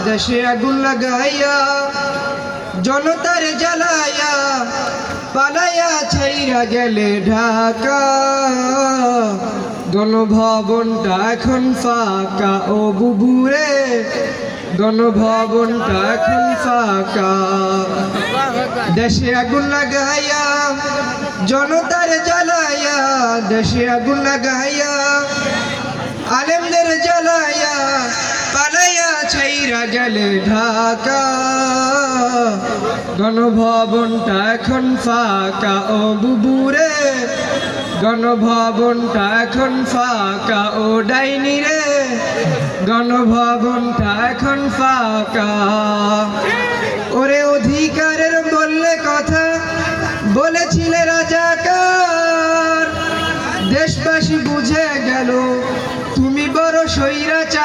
দেশে আগুন লাগাইয়া জনতার জ্বালাইয়া পালাইয়া ছাইরা গেলে ঢাকা গণভবনটা এখন ফাঁকা ও বুবুরে গণভবনটা এখন ফাঁকা দেশে আগুন লাগাইয়া জনতার জ্বালাইয়া দেশে আগুন লাগাইয়া আলেমদের জ্বালাইয়া পালাইয়া ছাইরা গেলে ঢাকা গণভবনটা এখন ফাঁকা ও বুবুরে গণভবনটা এখন ফাঁকা ও ডাইনি রে গণভবনটা এখন ফাঁকা ওরে অধিকারের বললে কথা বলেছিলে রাজাকার দেশবাসী বুঝে গেল তুমি বড় স্বৈরাচার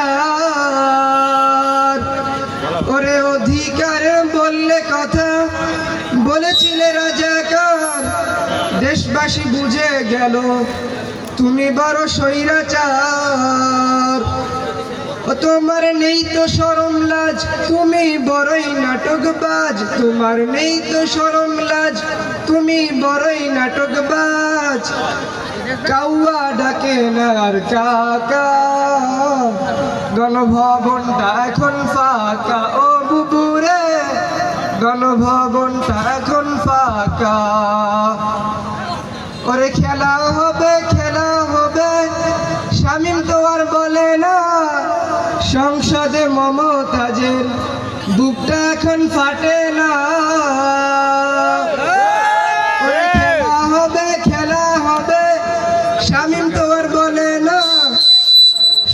ওরে অধিকারে বললে কথা বলেছিলে রাজাকার দেশবাসী বুঝে গেল তুমি বড় স্বৈরাচার ও তোমার নেই তো শরম লাজ তুমি বড়ই নাটকবাজ তোমার নেই তো শরম লাজ তুমি বড়ই নাটকবাজ কাউয়া ডাকে না আর কাকা গণভবনটা এখন ফাঁকা ও বুবুরে গণভবনটা এখন ফাঁকা ওরে খেলা হবে শামীম তো আর বলে না সংসদে মমতাজের বুকটা এখন ফাটে না খেলা হবে শামীম তো আর বলে না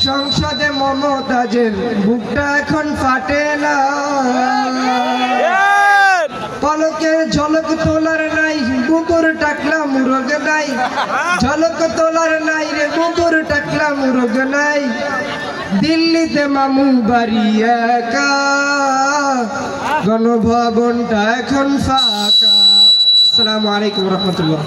সংসদে মমতাজের বুকটা এখন ফাটে না পলকের ঝলক তোলার নাই বুকুর টাকলা মুরগ নাই ঝলক তোলার নাই রে বুকুর টাকলা মুরগ নাই দিল্লিতে মামু বাড়ি একা গণভবনটা এখন ফাঁকা আসসালামু আলাইকুম রহমতুল্লাহ।